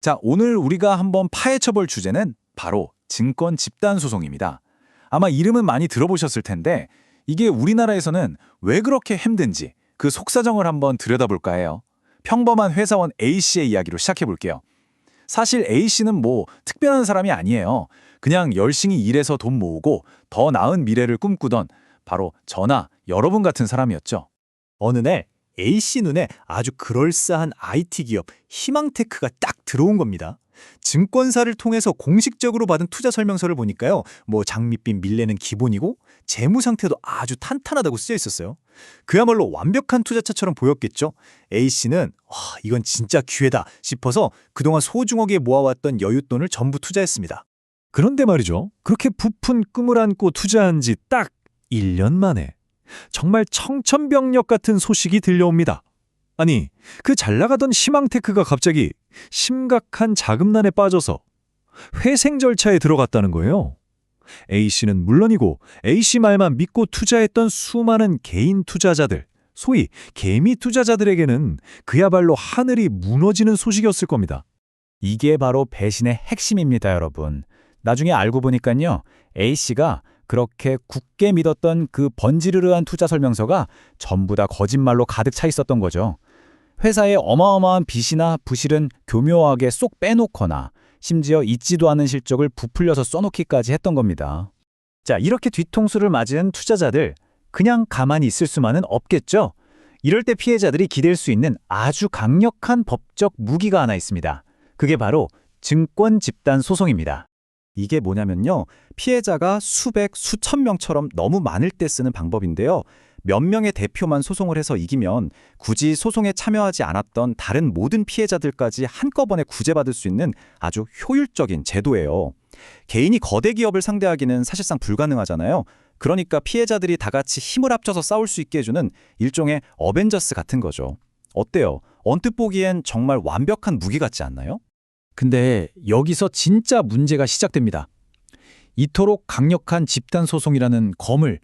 자, 오늘 우리가 한번 파헤쳐볼 주제는 바로 증권 집단 소송입니다. 아마 이름은 많이 들어보셨을 텐데 이게 우리나라에서는 왜 그렇게 힘든지 그 속사정을 한번 들여다볼까 해요. 평범한 회사원 A씨의 이야기로 시작해볼게요. 사실 A씨는 뭐 특별한 사람이 아니에요. 그냥 열심히 일해서 돈 모으고 더 나은 미래를 꿈꾸던 바로 저나 여러분 같은 사람이었죠. 어느 날 A씨 눈에 아주 그럴싸한 IT 기업 희망테크가 딱 들어온 겁니다. 증권사를 통해서 공식적으로 받은 투자 설명서를 보니까요. 뭐 장밋빛 밀레는 기본이고 재무 상태도 아주 탄탄하다고 쓰여 있었어요. 그야말로 완벽한 투자처처럼 보였겠죠. A씨는 이건 진짜 기회다 싶어서 그동안 소중하게 모아왔던 여윳돈을 전부 투자했습니다. 그런데 말이죠. 그렇게 부푼 꿈을 안고 투자한 지 딱 1년 만에 정말 청천벽력 같은 소식이 들려옵니다. 아니, 그 잘나가던 희망테크가 갑자기 심각한 자금난에 빠져서 회생 절차에 들어갔다는 거예요. A씨는 물론이고 A씨 말만 믿고 투자했던 수많은 개인 투자자들, 소위 개미 투자자들에게는 그야말로 하늘이 무너지는 소식이었을 겁니다. 이게 바로 배신의 핵심입니다, 여러분. 나중에 알고 보니까요. A씨가 그렇게 굳게 믿었던 그 번지르르한 투자 설명서가 전부 다 거짓말로 가득 차 있었던 거죠. 회사의 어마어마한 빚이나 부실은 교묘하게 쏙 빼놓거나 심지어 있지도 않은 실적을 부풀려서 써놓기까지 했던 겁니다. 자, 이렇게 뒤통수를 맞은 투자자들, 그냥 가만히 있을 수만은 없겠죠? 이럴 때 피해자들이 기댈 수 있는 아주 강력한 법적 무기가 하나 있습니다. 그게 바로 증권 집단 소송입니다. 이게 뭐냐면요. 피해자가 수백, 수천 명처럼 너무 많을 때 쓰는 방법인데요. 몇 명의 대표만 소송을 해서 이기면 굳이 소송에 참여하지 않았던 다른 모든 피해자들까지 한꺼번에 구제받을 수 있는 아주 효율적인 제도예요. 개인이 거대 기업을 상대하기는 사실상 불가능하잖아요. 그러니까 피해자들이 다 같이 힘을 합쳐서 싸울 수 있게 해주는 일종의 어벤져스 같은 거죠. 어때요? 언뜻 보기엔 정말 완벽한 무기 같지 않나요? 근데 여기서 진짜 문제가 시작됩니다. 이토록 강력한 집단 소송이라는 검을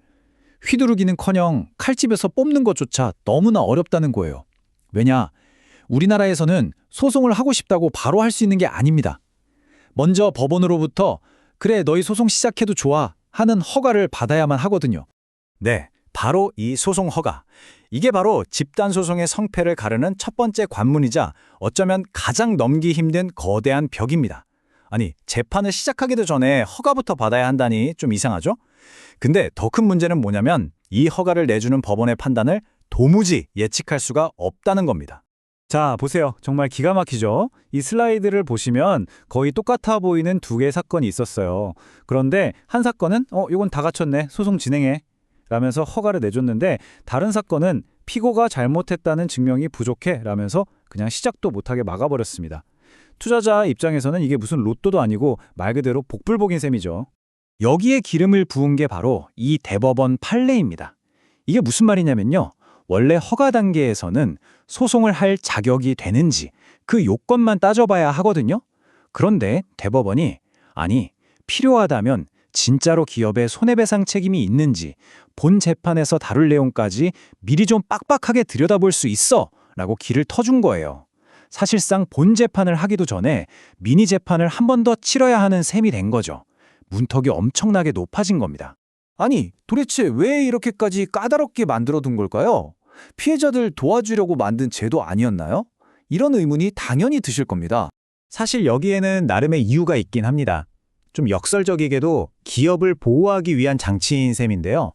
휘두르기는커녕 칼집에서 뽑는 것조차 너무나 어렵다는 거예요. 왜냐? 우리나라에서는 소송을 하고 싶다고 바로 할 수 있는 게 아닙니다. 먼저 법원으로부터 그래 너희 소송 시작해도 좋아 하는 허가를 받아야만 하거든요. 네, 바로 이 소송 허가. 이게 바로 집단 소송의 성패를 가르는 첫 번째 관문이자 어쩌면 가장 넘기 힘든 거대한 벽입니다. 아니, 재판을 시작하기도 전에 허가부터 받아야 한다니 좀 이상하죠? 근데 더 큰 문제는 뭐냐면 이 허가를 내주는 법원의 판단을 도무지 예측할 수가 없다는 겁니다. 자, 보세요. 정말 기가 막히죠? 이 슬라이드를 보시면 거의 똑같아 보이는 두 개의 사건이 있었어요. 그런데 한 사건은 이건 다 갖췄네. 소송 진행해. 라면서 허가를 내줬는데 다른 사건은 피고가 잘못했다는 증명이 부족해 라면서 그냥 시작도 못하게 막아버렸습니다. 투자자 입장에서는 이게 무슨 로또도 아니고 말 그대로 복불복인 셈이죠. 여기에 기름을 부은 게 바로 이 대법원 판례입니다. 이게 무슨 말이냐면요. 원래 허가 단계에서는 소송을 할 자격이 되는지 그 요건만 따져봐야 하거든요. 그런데 대법원이 아니, 필요하다면 진짜로 기업에 손해배상 책임이 있는지 본 재판에서 다룰 내용까지 미리 좀 빡빡하게 들여다볼 수 있어 라고 길을 터준 거예요. 사실상 본 재판을 하기도 전에 미니 재판을 한 번 더 치러야 하는 셈이 된 거죠. 문턱이 엄청나게 높아진 겁니다. 아니, 도대체 왜 이렇게까지 까다롭게 만들어둔 걸까요? 피해자들 도와주려고 만든 제도 아니었나요? 이런 의문이 당연히 드실 겁니다. 사실 여기에는 나름의 이유가 있긴 합니다. 좀 역설적이게도 기업을 보호하기 위한 장치인 셈인데요.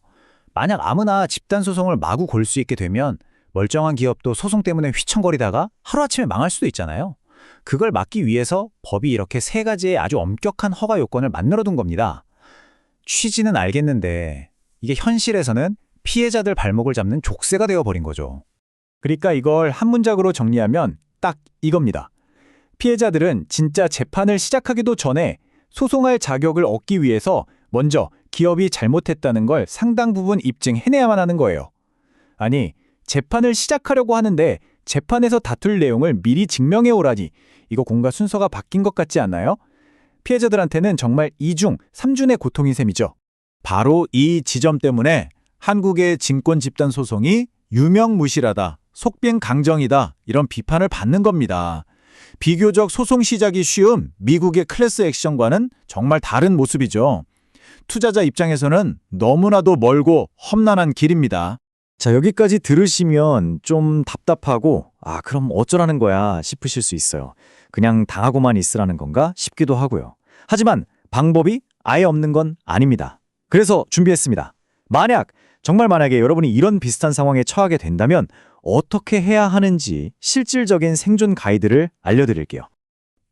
만약 아무나 집단소송을 마구 걸 수 있게 되면 멀쩡한 기업도 소송 때문에 휘청거리다가 하루아침에 망할 수도 있잖아요. 그걸 막기 위해서 법이 이렇게 세 가지의 아주 엄격한 허가 요건을 만들어둔 겁니다. 취지는 알겠는데 이게 현실에서는 피해자들 발목을 잡는 족쇄가 되어버린 거죠. 그러니까 이걸 한 문장으로 정리하면 딱 이겁니다. 피해자들은 진짜 재판을 시작하기도 전에 소송할 자격을 얻기 위해서 먼저 기업이 잘못했다는 걸 상당 부분 입증해내야만 하는 거예요. 아니, 재판을 시작하려고 하는데 재판에서 다툴 내용을 미리 증명해 오라니 이거 공과 순서가 바뀐 것 같지 않나요? 피해자들한테는 정말 2중, 3중의 고통인 셈이죠. 바로 이 지점 때문에 한국의 증권 집단 소송이 유명무실하다, 속빈 강정이다 이런 비판을 받는 겁니다. 비교적 소송 시작이 쉬운 미국의 클래스 액션과는 정말 다른 모습이죠. 투자자 입장에서는 너무나도 멀고 험난한 길입니다. 자, 여기까지 들으시면 좀 답답하고 그럼 어쩌라는 거야 싶으실 수 있어요. 그냥 당하고만 있으라는 건가 싶기도 하고요. 하지만 방법이 아예 없는 건 아닙니다. 그래서 준비했습니다. 정말 만약에 여러분이 이런 비슷한 상황에 처하게 된다면 어떻게 해야 하는지 실질적인 생존 가이드를 알려드릴게요.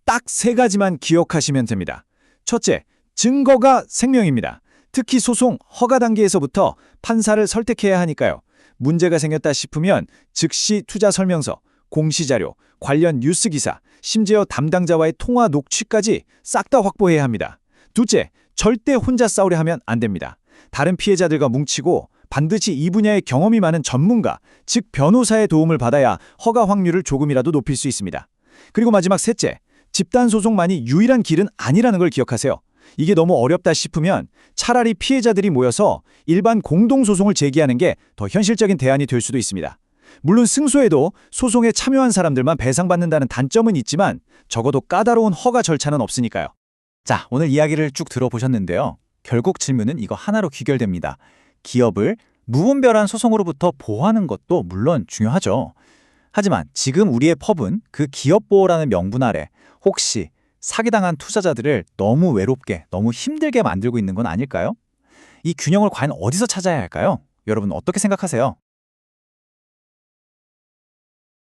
딱 3가지만 기억하시면 됩니다. 첫째, 증거가 생명입니다. 특히 소송 허가 단계에서부터 판사를 설득해야 하니까요. 문제가 생겼다 싶으면 즉시 투자 설명서, 공시자료, 관련 뉴스 기사, 심지어 담당자와의 통화 녹취까지 싹 다 확보해야 합니다. 둘째, 절대 혼자 싸우려 하면 안 됩니다. 다른 피해자들과 뭉치고 반드시 이 분야의 경험이 많은 전문가, 즉 변호사의 도움을 받아야 허가 확률을 조금이라도 높일 수 있습니다. 그리고 마지막 셋째, 집단 소송만이 유일한 길은 아니라는 걸 기억하세요. 이게 너무 어렵다 싶으면 차라리 피해자들이 모여서 일반 공동소송을 제기하는 게 더 현실적인 대안이 될 수도 있습니다. 물론 승소해도 소송에 참여한 사람들만 배상받는다는 단점은 있지만 적어도 까다로운 허가 절차는 없으니까요. 자, 오늘 이야기를 쭉 들어보셨는데요. 결국 질문은 이거 하나로 귀결됩니다. 기업을 무분별한 소송으로부터 보호하는 것도 물론 중요하죠. 하지만 지금 우리의 펍은 그 기업 보호라는 명분 아래 혹시 사기당한 투자자들을 너무 외롭게, 너무 힘들게 만들고 있는 건 아닐까요? 이 균형을 과연 어디서 찾아야 할까요? 여러분 어떻게 생각하세요?